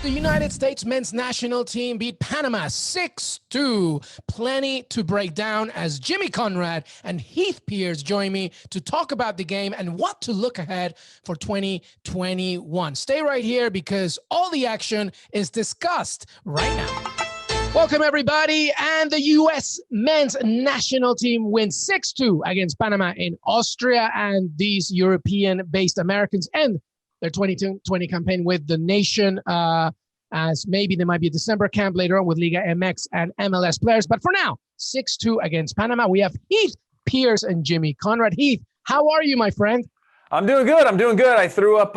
The United States men's national team beat Panama 6-2. Plenty to break down as Jimmy Conrad and Heath Pearce join me to talk about the game and what to look ahead for 2021. Stay right here because all the action is discussed right now. Welcome, everybody. And the U.S. men's national team wins 6-2 against Panama in Austria. And these European-based Americans end their 2020 campaign with the nation, as maybe there might be a December camp later on with Liga MX and MLS players. But for now, 6-2 against Panama. We have Heath Pearce and Jimmy Conrad. Heath, how are you, my friend? I'm doing good. I threw up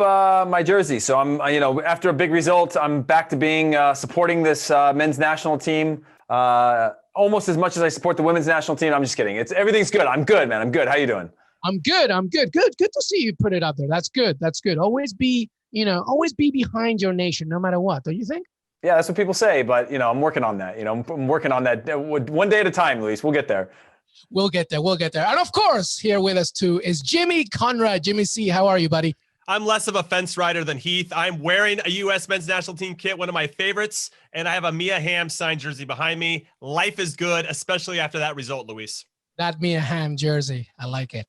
my jersey. So I'm, after a big result, I'm back to being supporting this men's national team almost as much as I support the women's national team. I'm just kidding. Everything's good. I'm good, man. I'm good. How you doing? I'm good. Good to see you put it out there. That's good. Always be behind your nation, no matter what. Don't you think? Yeah, that's what people say. But, I'm working on that. I'm working on that one day at a time, Luis. We'll get there. We'll get there. And of course, here with us too is Jimmy Conrad. Jimmy C, how are you, buddy? I'm less of a fence rider than Heath. I'm wearing a U.S. men's national team kit, one of my favorites, and I have a Mia Hamm signed jersey behind me. Life is good, especially after that result, Luis. That Mia Hamm jersey, I like it.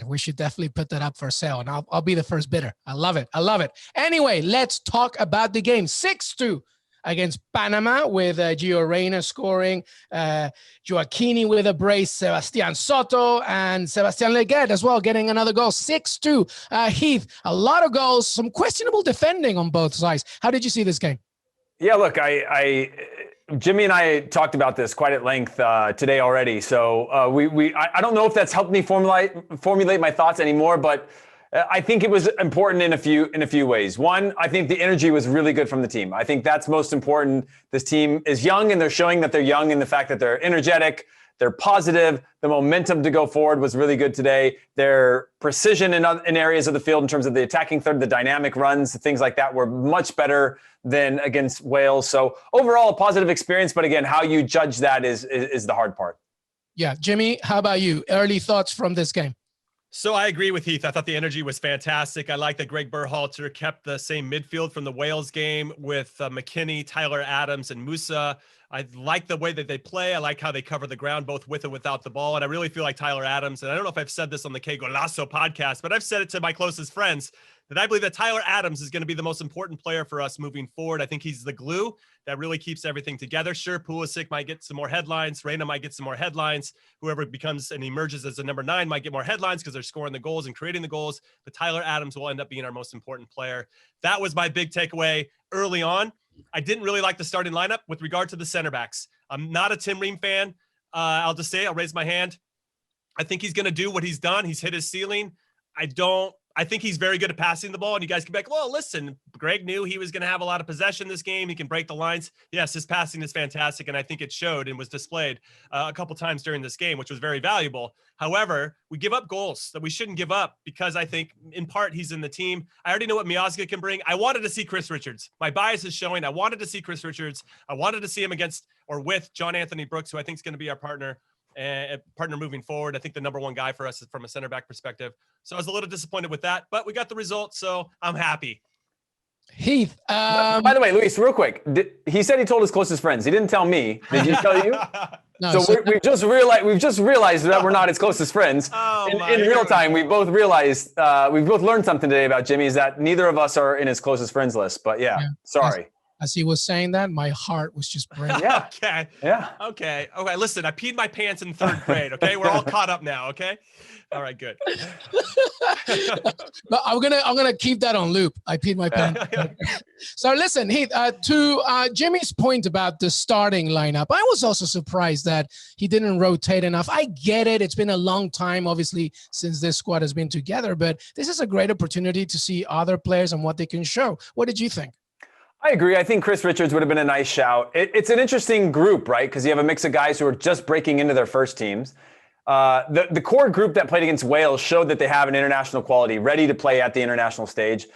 We should definitely put that up for sale, and I'll be the first bidder. I love it. Anyway, let's talk about the game. 6-2 against Panama with Gio Reyna scoring, Joaquini with a brace, Sebastian Soto, and Sebastian Leggett as well getting another goal. 6-2. Heath, a lot of goals, some questionable defending on both sides. How did you see this game? Yeah, look, Jimmy and I talked about this quite at length today already. So I don't know if that's helped me formulate my thoughts anymore, but I think it was important in a few ways. One, I think the energy was really good from the team. I think that's most important. This team is young, and they're showing that they're young in the fact that they're energetic, they're positive. The momentum to go forward was really good today. Their precision in areas of the field in terms of the attacking third, the dynamic runs, things like that were much better than against Wales. So overall, a positive experience. But again, how you judge that is the hard part. Yeah. Jimmy, how about you? Early thoughts from this game? So I agree with Heath. I thought the energy was fantastic. I like that Gregg Berhalter kept the same midfield from the Wales game with McKinney, Tyler Adams, and Musah. I like the way that they play. I like how they cover the ground both with and without the ball. And I really feel like Tyler Adams, and I don't know if I've said this on the Golazo podcast, but I've said it to my closest friends, that I believe that Tyler Adams is going to be the most important player for us moving forward. I think he's the glue that really keeps everything together. Sure, Pulisic might get some more headlines. Reyna might get some more headlines. Whoever becomes and emerges as a number 9 might get more headlines because they're scoring the goals and creating the goals. But Tyler Adams will end up being our most important player. That was my big takeaway early on. I didn't really like the starting lineup with regard to the center backs. I'm not a Tim Ream fan. I'll just say, I'll raise my hand. I think he's going to do what he's done. He's hit his ceiling. I think he's very good at passing the ball, and you guys can be like, well, listen, Greg knew he was going to have a lot of possession this game. He can break the lines. Yes, his passing is fantastic, and I think it showed and was displayed a couple times during this game, which was very valuable. However, we give up goals that we shouldn't give up because I think, in part, he's in the team. I already know what Miazga can bring. I wanted to see Chris Richards. My bias is showing. I wanted to see Chris Richards. I wanted to see him against or with John Anthony Brooks, who I think is going to be our partner moving forward. I think the number 1 guy for us is from a center back perspective. So I was a little disappointed with that, but we got the result, so I'm happy. Heath. By the way, Luis, real quick, he said he told his closest friends. He didn't tell me. Did he tell you? No, so we've just realized that we're not his closest friends. In real time, we both realized, we've both learned something today about Jimmy, is that neither of us are in his closest friends list. But yeah. Sorry. As he was saying that, my heart was just breaking. Yeah. Okay. Yeah. Okay. Listen, I peed my pants in 3rd grade. Okay. We're all caught up now. Okay. All right. Good. But I'm gonna keep that on loop. I peed my pants. So listen, Heath, to Jimmy's point about the starting lineup, I was also surprised that he didn't rotate enough. I get it. It's been a long time, obviously, since this squad has been together, but this is a great opportunity to see other players and what they can show. What did you think? I agree. I think Chris Richards would have been a nice shout. It's an interesting group, right? Because you have a mix of guys who are just breaking into their first teams. The core group that played against Wales showed that they have an international quality, ready to play at the international stage.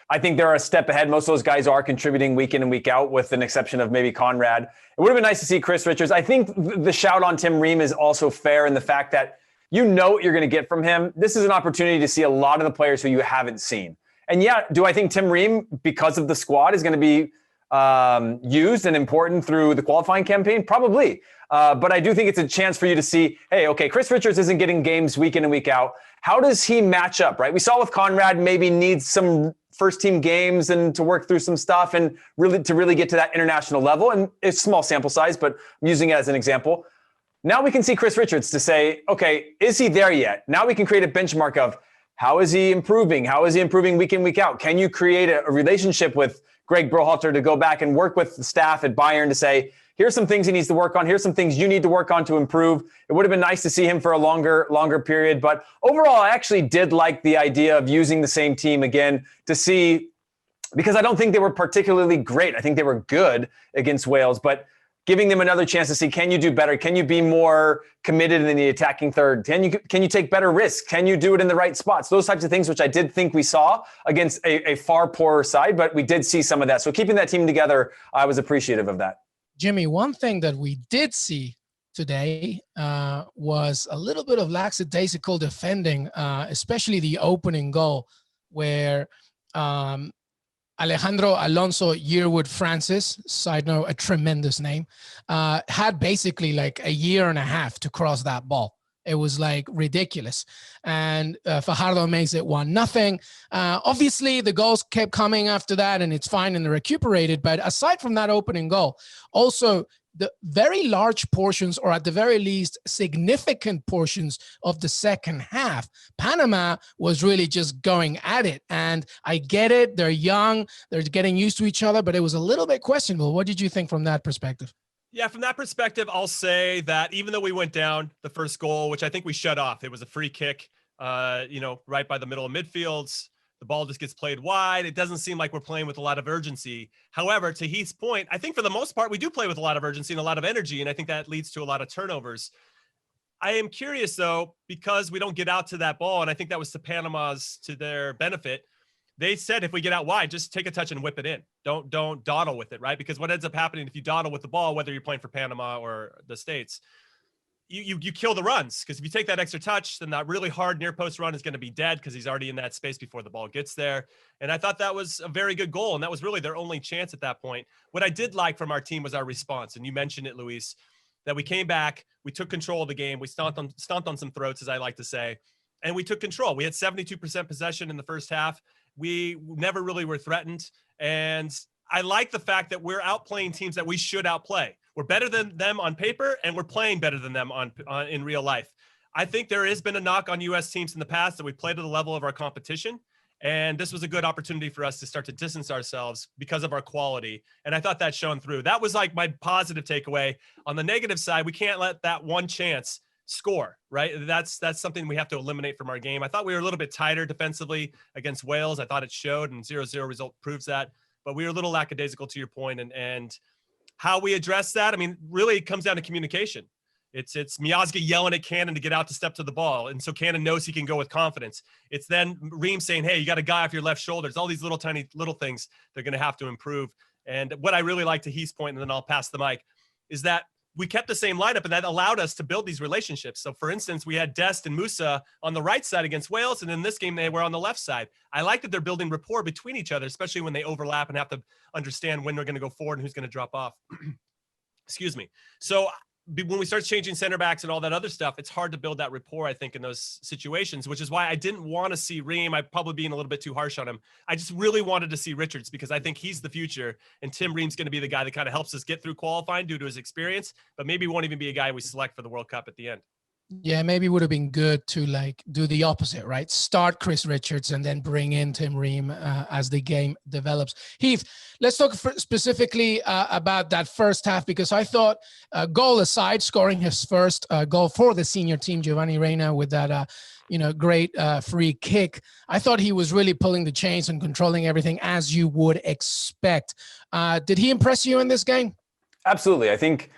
I think they're a step ahead. Most of those guys are contributing week in and week out, with an exception of maybe Conrad. It would have been nice to see Chris Richards. I think the shout on Tim Ream is also fair in the fact that you know what you're going to get from him. This is an opportunity to see a lot of the players who you haven't seen. And yeah, do I think Tim Ream, because of the squad, is going to be used and important through the qualifying campaign? Probably. But I do think it's a chance for you to see, hey, okay, Chris Richards isn't getting games week in and week out. How does he match up, right? We saw with Conrad maybe needs some first team games and to work through some stuff and really get to that international level. And it's small sample size, but I'm using it as an example. Now we can see Chris Richards to say, okay, is he there yet? Now we can create a benchmark of how is he improving? How is he improving week in, week out? Can you create a relationship with Gregg Berhalter to go back and work with the staff at Bayern to say, here's some things he needs to work on. Here's some things you need to work on to improve. It would have been nice to see him for a longer period. But overall, I actually did like the idea of using the same team again to see, because I don't think they were particularly great. I think they were good against Wales, but giving them another chance to see, can you do better? Can you be more committed in the attacking third? Can you take better risks? Can you do it in the right spots? Those types of things, which I did think we saw against a far poorer side, but we did see some of that. So keeping that team together, I was appreciative of that. Jimmy, one thing that we did see today was a little bit of lackadaisical defending, especially the opening goal where Alejandro Alonso Yearwood Francis, side note, a tremendous name, had basically like a year and a half to cross that ball. It was like ridiculous. And Fajardo makes it 1-0. Obviously, the goals kept coming after that, and it's fine and recuperated. But aside from that opening goal, also the very large portions, or at the very least significant portions of the second half, Panama was really just going at it. And I get it. They're young. They're getting used to each other, but it was a little bit questionable. What did you think from that perspective? Yeah, from that perspective, I'll say that even though we went down the first goal, which I think we shut off, it was a free kick, right by the middle of midfield. The ball just gets played wide. It doesn't seem like we're playing with a lot of urgency. However, to Heath's point, I think for the most part, we do play with a lot of urgency and a lot of energy, and I think that leads to a lot of turnovers. I am curious, though, because we don't get out to that ball, and I think that was to Panama's, to their benefit. They said if we get out wide, just take a touch and whip it in. Don't dawdle with it, right? Because what ends up happening if you dawdle with the ball, whether you're playing for Panama or the States, you kill the runs. Because if you take that extra touch, then that really hard near post run is going to be dead because he's already in that space before the ball gets there. And I thought that was a very good goal, and that was really their only chance at that point. What I did like from our team was our response, and you mentioned it, Luis, that we came back, we took control of the game, we stomped on some throats, as I like to say, and we took control. We had 72% possession in the first half. We never really were threatened. And I like the fact that we're outplaying teams that we should outplay. We're better than them on paper, and we're playing better than them in real life. I think there has been a knock on U.S. teams in the past that we played to the level of our competition. And this was a good opportunity for us to start to distance ourselves because of our quality. And I thought that shone through. That was like my positive takeaway. On the negative side, we can't let that one chance score, right? That's something we have to eliminate from our game. I thought we were a little bit tighter defensively against Wales. I thought it showed, and 0-0 result proves that. But we were a little lackadaisical, to your point, and how we address that. I mean, really it comes down to communication. It's Miazga yelling at Cannon to get out to step to the ball, and so Cannon knows he can go with confidence. It's then Ream saying, hey, you got a guy off your left shoulder. It's all these little tiny little things they're going to have to improve. And what I really like to Heath's point, and then I'll pass the mic, is that we kept the same lineup, and that allowed us to build these relationships. So, for instance, we had Dest and Musah on the right side against Wales, and in this game, they were on the left side. I like that they're building rapport between each other, especially when they overlap and have to understand when they're going to go forward and who's going to drop off. Excuse me. So when we start changing center backs and all that other stuff, it's hard to build that rapport, I think, in those situations, which is why I didn't want to see Ream. I'm probably being a little bit too harsh on him. I just really wanted to see Richards because I think he's the future, and Tim Ream's going to be the guy that kind of helps us get through qualifying due to his experience, but maybe won't even be a guy we select for the World Cup at the end. Yeah, maybe it would have been good to like do the opposite, right? Start Chris Richards and then bring in Tim Ream as the game develops. Heath, let's talk specifically about that first half, because I thought, goal aside, scoring his first goal for the senior team, Gio Reyna, with that great free kick. I thought he was really pulling the chains and controlling everything as you would expect. Did he impress you in this game? Absolutely. I think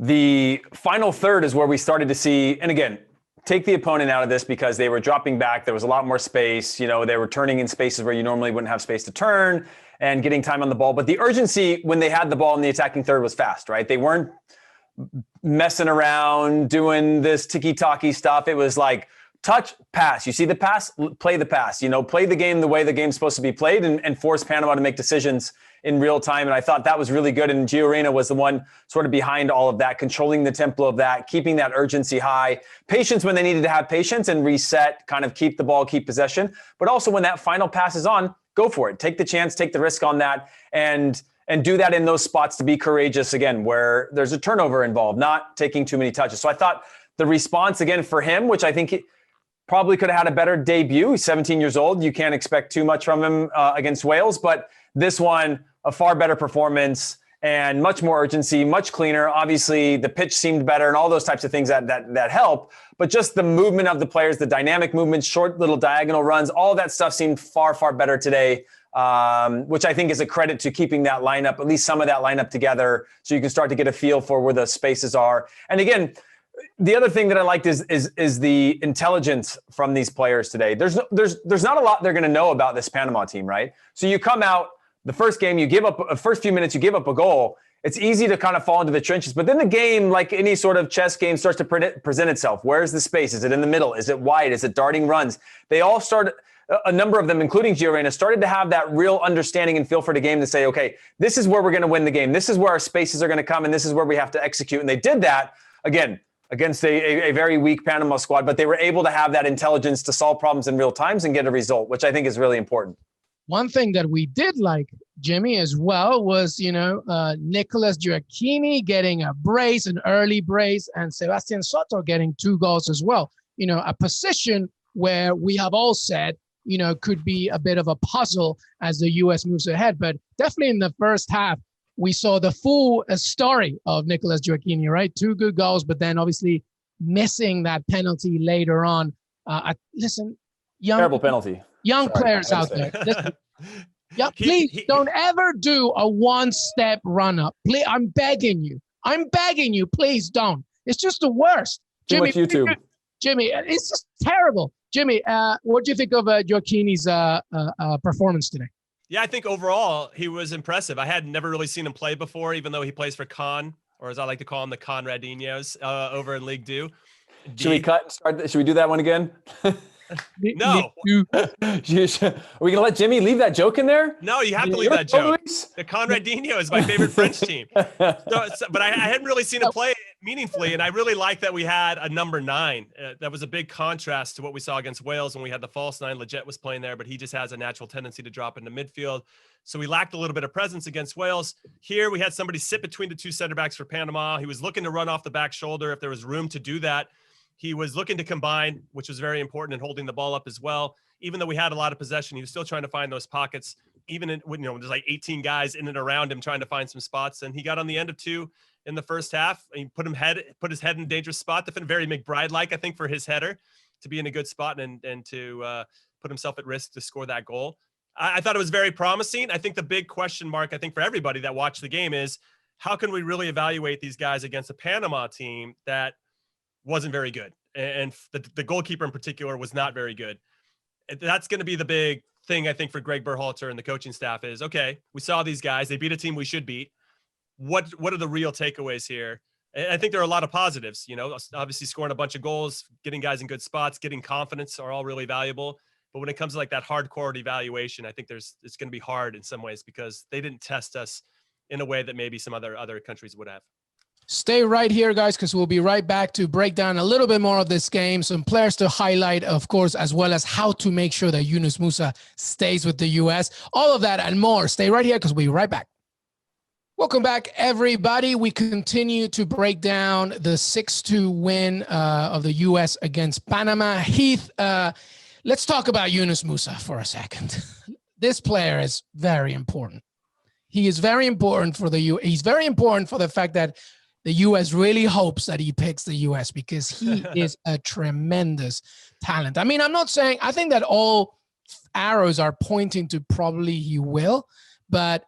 the final third is where we started to see, and again, take the opponent out of this because they were dropping back. There was a lot more space. They were turning in spaces where you normally wouldn't have space to turn and getting time on the ball. But the urgency when they had the ball in the attacking third was fast, right? They weren't messing around doing this ticky-tacky stuff. It was like touch, pass. You see the pass, play the pass. Play the game the way the game's supposed to be played and force Panama to make decisions in real time. And I thought that was really good. And Gio Reyna was the one sort of behind all of that, controlling the tempo of that, keeping that urgency high, patience when they needed to have patience and reset, kind of keep the ball, keep possession. But also when that final pass is on, go for it. Take the chance, take the risk on that, and do that in those spots to be courageous, again, where there's a turnover involved, not taking too many touches. So I thought the response, again, for him, which I think he probably could have had a better debut. He's 17 years old. You can't expect too much from him against Wales. But this one, a far better performance and much more urgency, much cleaner. Obviously, the pitch seemed better and all those types of things that help. But just the movement of the players, the dynamic movement, short little diagonal runs, all that stuff seemed far, far better today, which I think is a credit to keeping that lineup, at least some of that lineup together, so you can start to get a feel for where the spaces are. And again, the other thing that I liked is the intelligence from these players today. There's not a lot they're going to know about this Panama team, right? So you come out the first game, you give up first few minutes, you give up a goal. It's easy to kind of fall into the trenches, but then the game, like any sort of chess game, starts to present itself. Where's the space? Is it in the middle? Is it wide? Is it darting runs? They all start. A number of them, including Gio Reyna, started to have that real understanding and feel for the game to say, okay, this is where we're going to win the game. This is where our spaces are going to come, and this is where we have to execute. And they did that, again, against a very weak Panama squad, but they were able to have that intelligence to solve problems in real times and get a result, which I think is really important. One thing that we did like, Jimmy, as well was, Nicolas Gioacchini getting a brace, an early brace, and Sebastian Soto getting 2 goals as well. A position where we have all said, could be a bit of a puzzle as the U.S. moves ahead. But definitely in the first half, we saw the full story of Nicolas Gioacchini, right? 2 good goals, but then obviously missing that penalty later on. Listen, terrible penalty. Young players out there. Listen, please don't ever do a one-step run-up. Please, I'm begging you. Please don't. It's just the worst. Jimmy, Jimmy, it's just terrible. Jimmy, what do you think of Gioacchini's performance today? Yeah, I think overall he was impressive. I had never really seen him play before, even though he plays for or as I like to call him, the Conradinos over in League 2. Should we cut and start? Should we do that one again? No. Are we going to let Jimmy leave that joke in there? No, you have to leave that joke. The Conradinho is my favorite French team. But I hadn't really seen him play meaningfully, and I really like that we had a number 9. That was a big contrast to what we saw against Wales when we had the false 9. Lletget was playing there, but he just has a natural tendency to drop into midfield. So we lacked a little bit of presence against Wales. Here we had somebody sit between the 2 center backs for Panama. He was looking to run off the back shoulder if there was room to do that. He was looking to combine, which was very important in holding the ball up as well. Even though we had a lot of possession, he was still trying to find those pockets, even in, there's like 18 guys in and around him trying to find some spots. And he got on the end of 2 in the first half. He put his head in a dangerous spot. Very McBride-like, I think, for his header to be in a good spot and to put himself at risk to score that goal. I thought it was very promising. I think the big question mark, I think, for everybody that watched the game is how can we really evaluate these guys against a Panama team that wasn't very good, and the goalkeeper in particular was not very good. That's going to be the big thing, I think, for Gregg Berhalter and the coaching staff is, okay, we saw these guys, they beat a team we should beat. What are the real takeaways here? And I think there are a lot of positives, obviously scoring a bunch of goals, getting guys in good spots, getting confidence are all really valuable. But when it comes to like that hardcore evaluation, I think it's going to be hard in some ways because they didn't test us in a way that maybe some other countries would have. Stay right here, guys, because we'll be right back to break down a little bit more of this game, some players to highlight, of course, as well as how to make sure that Yunus Musah stays with the U.S. All of that and more. Stay right here because we'll be right back. Welcome back, everybody. We continue to break down the 6-2 win of the U.S. against Panama. Heath, let's talk about Yunus Musah for a second. This player is very important. He is very important for the U.S. He's very important for the fact that the U.S. really hopes that he picks the U.S. because he is a tremendous talent. I mean, I'm not saying, I think that all arrows are pointing to probably he will, but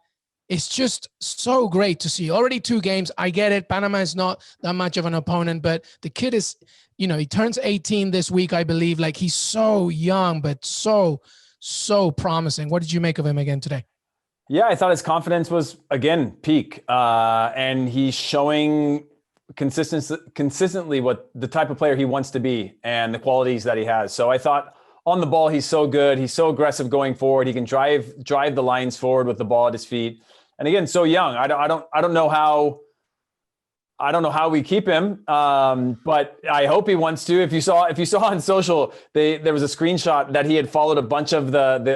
it's just so great to see. Already 2 games. I get it. Panama is not that much of an opponent, but the kid is, he turns 18 this week, I believe. Like, he's so young, but so promising. What did you make of him again today? Yeah, I thought his confidence was, again, peak. And he's showing consistently what the type of player he wants to be and the qualities that he has. So I thought on the ball, he's so good. He's so aggressive going forward. He can drive the lines forward with the ball at his feet. And again, so young. I don't know how we keep him, but I hope he wants to. If you saw on social, there was a screenshot that he had followed a bunch of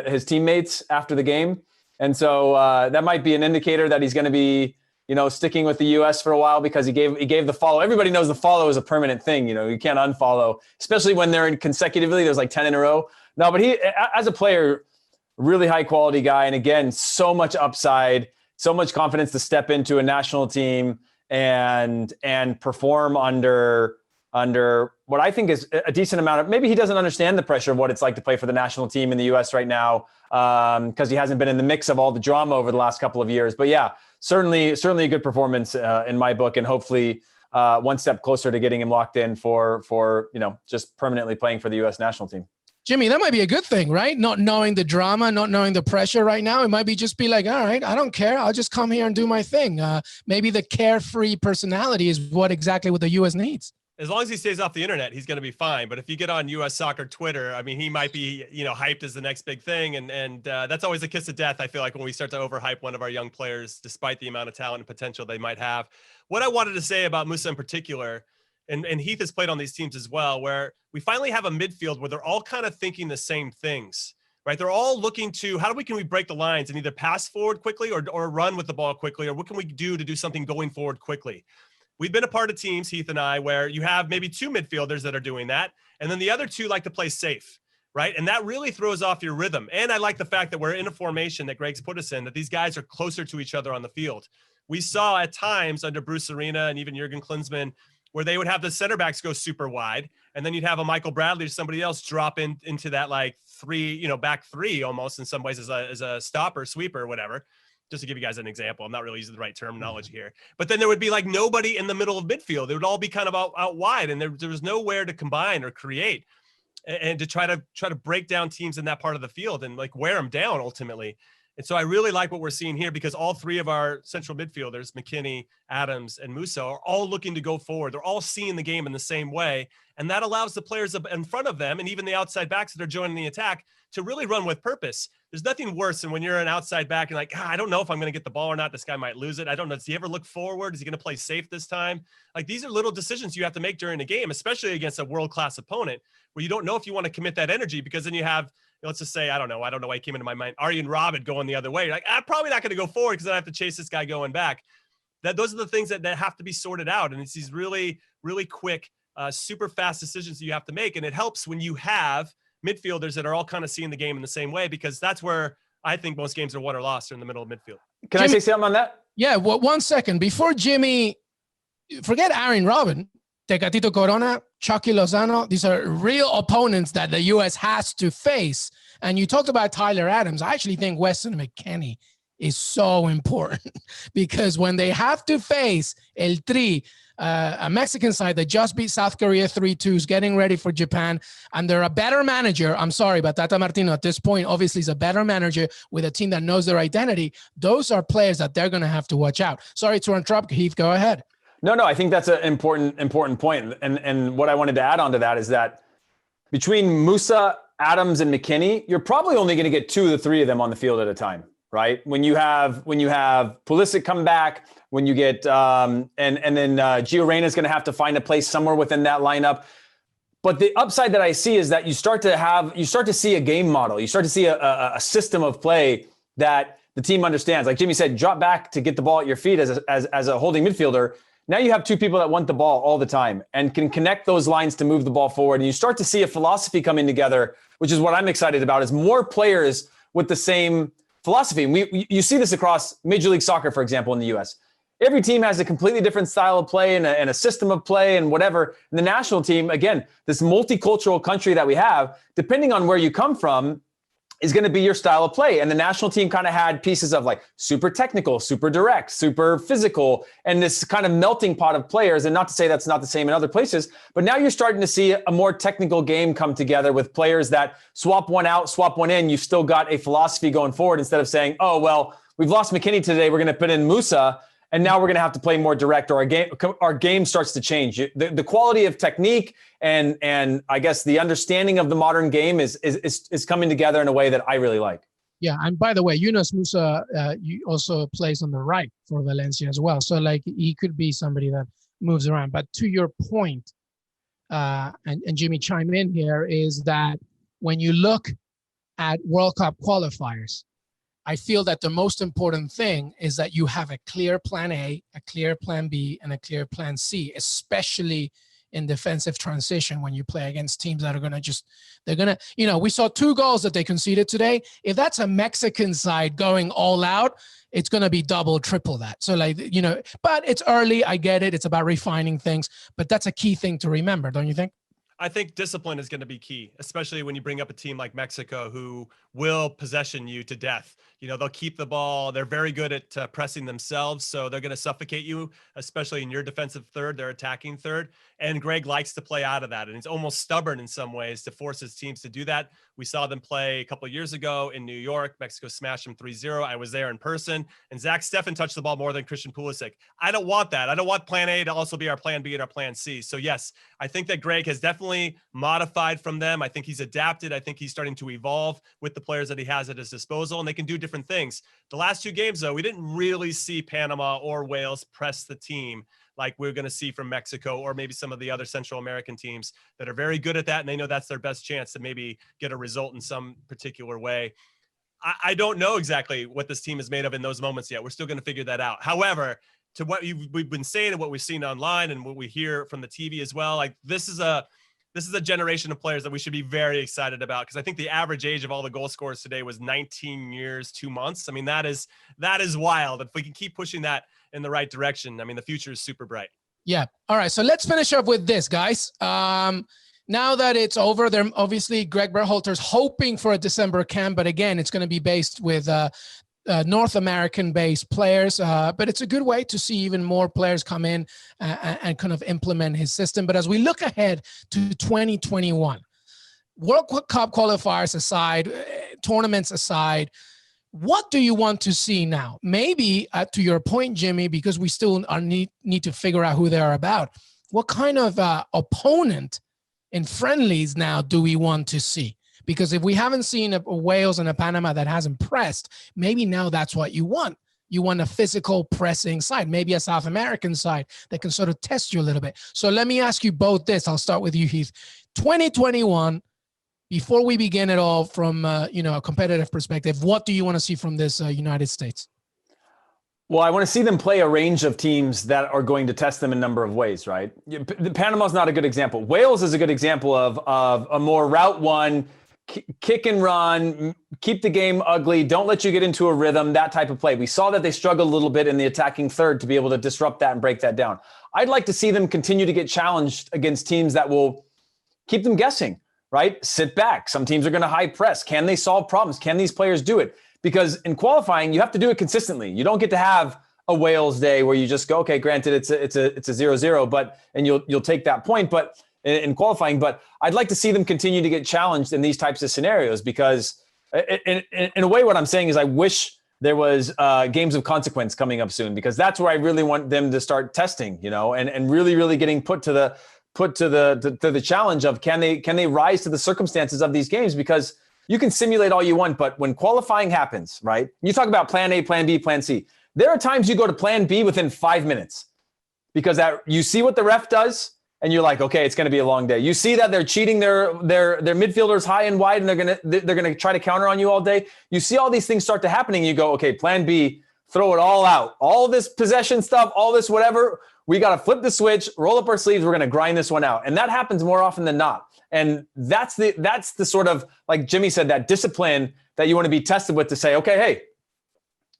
his teammates after the game, and so that might be an indicator that he's going to be, sticking with the U.S. for a while, because he gave the follow. Everybody knows the follow is a permanent thing. You can't unfollow, especially when they're in consecutively. There's like 10 in a row. No, but he, as a player, really high quality guy, and again, so much upside, so much confidence to step into a national team and perform under what I think is a decent amount of, maybe he doesn't understand the pressure of what it's like to play for the national team in the U.S. right now, because he hasn't been in the mix of all the drama over the last couple of years. But yeah, certainly a good performance in my book, and hopefully one step closer to getting him locked in for just permanently playing for the U.S. national team. Jimmy, that might be a good thing, right? Not knowing the drama, not knowing the pressure right now. It might be just be like, all right, I don't care. I'll just come here and do my thing. Maybe the carefree personality is what the U.S. needs. As long as he stays off the internet, he's going to be fine. But if you get on U.S. Soccer Twitter, I mean, he might be, hyped as the next big thing. And that's always a kiss of death, I feel like, when we start to overhype one of our young players, despite the amount of talent and potential they might have. What I wanted to say about Musah in particular, and Heath has played on these teams as well, where we finally have a midfield where they're all kind of thinking the same things, right? They're all looking to can we break the lines and either pass forward quickly or run with the ball quickly, or what can we do to do something going forward quickly? We've been a part of teams, Heath and I, where you have maybe two midfielders that are doing that, and then the other two like to play safe, right? And that really throws off your rhythm. And I like the fact that we're in a formation that Gregg's put us in, that these guys are closer to each other on the field. We saw at times under Bruce Arena and even Jurgen Klinsmann, where they would have the center backs go super wide, and then you'd have a Michael Bradley or somebody else drop into that like back three almost in some ways as a stopper, sweeper, whatever. Just to give you guys an example, I'm not really using the right terminology here, but then there would be like nobody in the middle of midfield. They would all be kind of out wide, and there was nowhere to combine or create and to try to break down teams in that part of the field and like wear them down ultimately. And so I really like what we're seeing here, because all three of our central midfielders, McKennie, Adams, and Musah, are all looking to go forward. They're all seeing the game in the same way. And that allows the players in front of them, and even the outside backs that are joining the attack, to really run with purpose. There's nothing worse than when you're an outside back and like, I don't know if I'm going to get the ball or not. This guy might lose it. I don't know. Does he ever look forward? Is he going to play safe this time? Like, these are little decisions you have to make during a game, especially against a world-class opponent, where you don't know if you want to commit that energy, because then you have, let's just say, I don't know why it came into my mind, Arjen Robben going the other way. You're like, I'm probably not going to go forward because I have to chase this guy going back. Those are the things that have to be sorted out. And it's these really, really quick, super fast decisions that you have to make. And it helps when you have midfielders that are all kind of seeing the game in the same way, because that's where I think most games are won or lost, are in the middle of midfield. Can Jimmy, I say something on that? Yeah, well, 1 second. Before Jimmy, forget Arjen Robben, Tecatito Corona, Chucky Lozano. These are real opponents that the U.S. has to face. And you talked about Tyler Adams. I actually think Weston McKennie is so important, because when they have to face El Tri, a Mexican side that just beat South Korea 3-2, is getting ready for Japan, and they're a better manager. I'm sorry, but Tata Martino at this point obviously is a better manager with a team that knows their identity. Those are players that they're going to have to watch out. Sorry to interrupt, Heath. Go ahead. No, I think that's an important point. And what I wanted to add on to that is that between Musah, Adams, and McKennie, you're probably only going to get 2 of the 3 of them on the field at a time, right? When you have Pulisic come back, when you get and then Gio Reyna is going to have to find a place somewhere within that lineup. But the upside that I see is that you start to see a game model. You start to see a system of play that the team understands. Like Jimmy said, drop back to get the ball at your feet as a holding midfielder. Now you have 2 people that want the ball all the time and can connect those lines to move the ball forward. And you start to see a philosophy coming together, which is what I'm excited about, is more players with the same philosophy. And you see this across Major League Soccer, for example, in the U.S. Every team has a completely different style of play and a system of play and whatever. And the national team, again, this multicultural country that we have, depending on where you come from, is going to be your style of play. And the national team kind of had pieces of like super technical, super direct, super physical, and this kind of melting pot of players. And not to say that's not the same in other places, but now you're starting to see a more technical game come together with players that swap one out, swap one in. You've still got a philosophy going forward, instead of saying, oh, well, we've lost McKennie today, we're going to put in Musah, and now we're going to have to play more direct, or our game starts to change. The quality of technique and I guess the understanding of the modern game is coming together in a way that I really like. Yeah, and by the way, Yunus Musah also plays on the right for Valencia as well. So like he could be somebody that moves around. But to your point, and Jimmy chime in here, is that when you look at World Cup qualifiers, I feel that the most important thing is that you have a clear plan A, a clear plan B, and a clear plan C, especially in defensive transition when you play against teams that are going to we saw 2 goals that they conceded today. If that's a Mexican side going all out, it's going to be double, triple that. So but it's early. I get it. It's about refining things, but that's a key thing to remember, don't you think? I think discipline is going to be key, especially when you bring up a team like Mexico who will possession you to death. They'll keep the ball. They're very good at pressing themselves, so they're going to suffocate you, especially in your defensive third, their attacking third. And Gregg likes to play out of that, and he's almost stubborn in some ways to force his teams to do that. We saw them play a couple of years ago in New York. Mexico smashed them 3-0. I was there in person, and Zach Steffen touched the ball more than Christian Pulisic. I don't want that. I don't want plan A to also be our plan B and our plan C. So yes, I think that Gregg has definitely modified from them. I think he's adapted. I think he's starting to evolve with the players that he has at his disposal, and they can do different things. The last 2 games, though, we didn't really see Panama or Wales press the team like we're going to see from Mexico or maybe some of the other Central American teams that are very good at that, and they know that's their best chance to maybe get a result in some particular way. I don't know exactly what this team is made of in those moments yet. We're still going to figure that out. However, to what we've been saying and what we've seen online and what we hear from the TV as well, like this is a generation of players that we should be very excited about, because I think the average age of all the goal scorers today was 19 years, 2 months. I mean, that is wild. If we can keep pushing that in the right direction, I mean, the future is super bright. Yeah. All right. So let's finish up with this, guys. Now that it's over, they're obviously Gregg Berhalter's hoping for a December camp, but again, it's going to be based with North American-based players, but it's a good way to see even more players come in and kind of implement his system. But as we look ahead to 2021, World Cup qualifiers aside, tournaments aside, what do you want to see now? Maybe to your point, Jimmy, because we still need to figure out who they're about. What kind of opponent in friendlies now do we want to see? Because if we haven't seen a Wales and a Panama that has impressed, maybe now that's what you want. You want a physical pressing side, maybe a South American side that can sort of test you a little bit. So let me ask you both this. I'll start with you, Heath. 2021, before we begin it all from a competitive perspective, what do you want to see from this United States? Well, I want to see them play a range of teams that are going to test them in a number of ways, right? Panama's not a good example. Wales is a good example of a more route one, kick and run, keep the game ugly, don't let you get into a rhythm, that type of play. We saw that they struggled a little bit in the attacking third to be able to disrupt that and break that down. I'd like to see them continue to get challenged against teams that will keep them guessing, right? Sit back. Some teams are going to high press. Can they solve problems? Can these players do it? Because in qualifying, you have to do it consistently. You don't get to have a Wales day where you just go, okay, granted it's a 0-0, but and you'll take that point, but in qualifying. But I'd like to see them continue to get challenged in these types of scenarios, because in a way, what I'm saying is I wish there was games of consequence coming up soon, because that's where I really want them to start testing, and really getting put to the challenge of can they rise to the circumstances of these games, because you can simulate all you want, but when qualifying happens, right? You talk about plan A, plan B, plan C. There are times you go to plan B within 5 minutes, because you see what the ref does and you're like, okay, it's going to be a long day. You see that they're cheating their midfielders high and wide, and they're going to try to counter on you all day. You see all these things start to happening. You go, okay, plan B, throw it all out. All this possession stuff, all this whatever, we got to flip the switch, roll up our sleeves. We're going to grind this one out. And that happens more often than not. And that's the sort of, like Jimmy said, that discipline that you want to be tested with to say, okay, hey,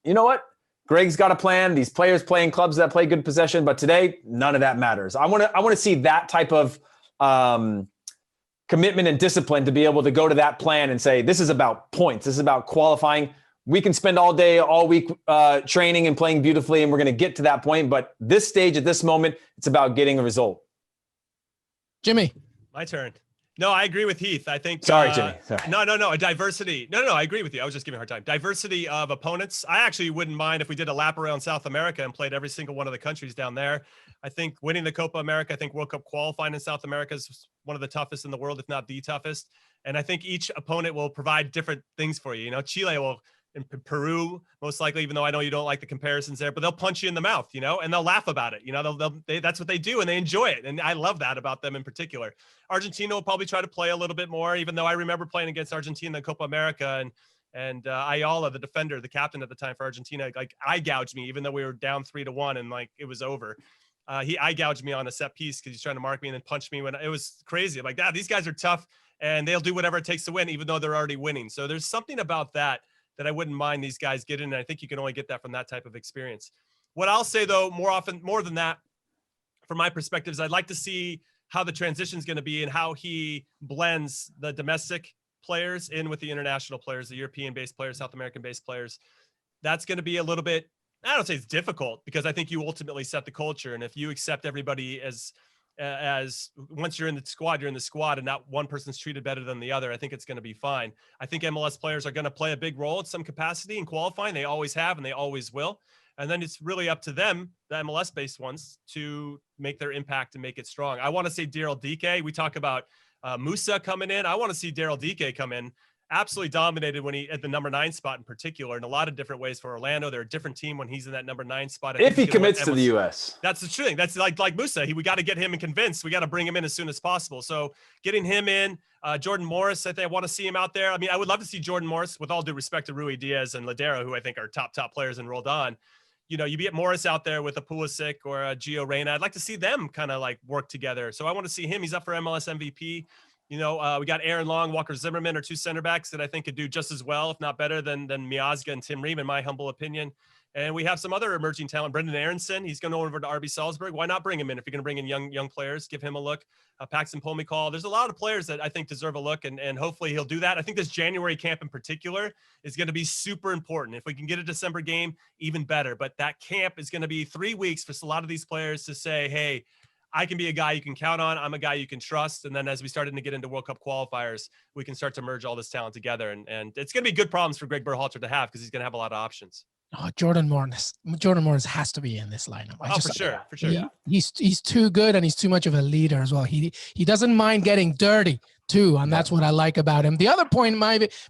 you know what? Gregg's got a plan. These players play in clubs that play good possession, but today none of that matters. I want to see that type of commitment and discipline to be able to go to that plan and say, this is about points. This is about qualifying. We can spend all day, all week training and playing beautifully, and we're going to get to that point. But this stage at this moment, it's about getting a result. Jimmy. My turn. No, I agree with Heath. I think. Sorry, Jimmy. Sorry. No. A diversity. No. I agree with you. I was just giving a hard time. Diversity of opponents. I actually wouldn't mind if we did a lap around South America and played every single one of the countries down there. I think winning the Copa America, I think World Cup qualifying in South America is one of the toughest in the world, if not the toughest. And I think each opponent will provide different things for you. You know, Chile will, in Peru, most likely, even though I know you don't like the comparisons there, but they'll punch you in the mouth, you know, and they'll laugh about it. You know, that's what they do, and they enjoy it. And I love that about them in particular. Argentina will probably try to play a little bit more, even though I remember playing against Argentina in the Copa America, and Ayala, the defender, the captain at the time for Argentina, like eye gouged me, even though we were down 3-1 and like it was over. He eye gouged me on a set piece because he's trying to mark me and then punch me when it was crazy. I'm like, these guys are tough and they'll do whatever it takes to win, even though they're already winning. So there's something about that I wouldn't mind these guys getting. And I think you can only get that from that type of experience. What I'll say though, more than that, from my perspective, is I'd like to see how the transition is going to be and how he blends the domestic players in with the international players, the European-based players, South American-based players. That's going to be a little bit, I don't say it's difficult, because I think you ultimately set the culture. And if you accept everybody as once you're in the squad and not one person's treated better than the other, I think it's going to be fine. I think MLS players are going to play a big role in some capacity in qualifying. They always have, and they always will. And then it's really up to them, the MLS based ones, to make their impact and make it strong. I want to see Daryl Dike. We talk about Musah coming in. I want to see Daryl Dike come in. Absolutely dominated when he at the number 9 spot in particular, in a lot of different ways for Orlando. They're a different team when he's in that number 9 spot. If he commits to the U.S. That's the true thing. That's like Musah. We got to get him convinced. We got to bring him in as soon as possible. So getting him in, Jordan Morris, I think I want to see him out there. I mean, I would love to see Jordan Morris, with all due respect to Rui Diaz and Ladera, who I think are top players in Roldan. You know, you get Morris out there with a Pulisic or a Gio Reyna. I'd like to see them kind of like work together. So I want to see him. He's up for MLS MVP. You know, we got Aaron Long, Walker Zimmerman are 2 center backs that I think could do just as well, if not better than Miazga and Tim Ream, in my humble opinion. And we have some other emerging talent. Brendan Aronson, he's going over to RB Salzburg. Why not bring him in? If you're going to bring in young players, give him a look. Paxton Pomykal. There's a lot of players that I think deserve a look, and hopefully he'll do that. I think this January camp in particular is going to be super important. If we can get a December game, even better. But that camp is going to be 3 weeks for a lot of these players to say, hey, I can be a guy you can count on. I'm a guy you can trust. And then as we started to get into World Cup qualifiers, we can start to merge all this talent together. And it's going to be good problems for Gregg Berhalter to have, because he's going to have a lot of options. Oh, Jordan Morris has to be in this lineup. For sure. He's too good, and he's too much of a leader as well. He doesn't mind getting dirty too, and that's what I like about him. The other point,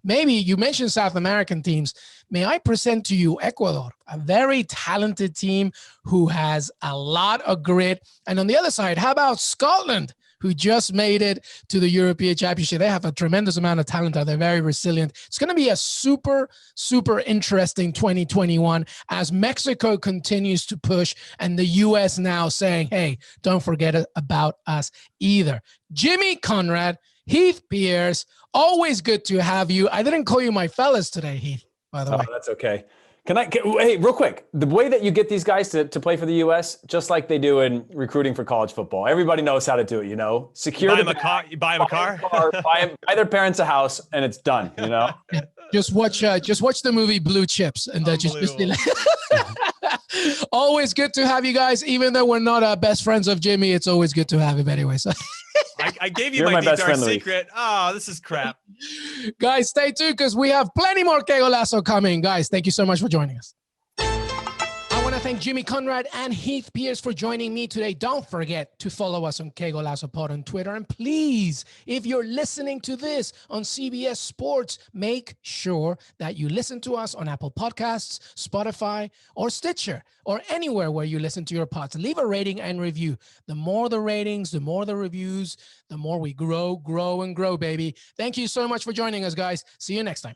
maybe you mentioned South American teams. May I present to you Ecuador, a very talented team who has a lot of grit. And on the other side, how about Scotland, who just made it to the European Championship? They have a tremendous amount of talent. They're very resilient. It's going to be a super, super interesting 2021 as Mexico continues to push, and the U.S. now saying, hey, don't forget about us either. Jimmy Conrad, Heath Pearce, always good to have you. I didn't call you my fellas today, Heath, by the way. That's okay. Hey, real quick, the way that you get these guys to play for the U.S., just like they do in recruiting for college football, everybody knows how to do it, you know? You buy them a car, buy their parents a house, and it's done, you know? Yeah. Just watch the movie Blue Chips, and just always good to have you guys. Even though we're not best friends of Jimmy, it's always good to have him anyway. So I gave you my deep dark secret. Oh, this is crap. Guys, stay tuned, because we have plenty more Que Golazo coming. Guys, thank you so much for joining us. I want to thank Jimmy Conrad and Heath Pearce for joining me today. Don't forget to follow us on Que Golazo Pod on Twitter. And please, if you're listening to this on CBS Sports, make sure that you listen to us on Apple Podcasts, Spotify, or Stitcher, or anywhere where you listen to your pods. Leave a rating and review. The more the ratings, the more the reviews, the more we grow, baby. Thank you so much for joining us, guys. See you next time.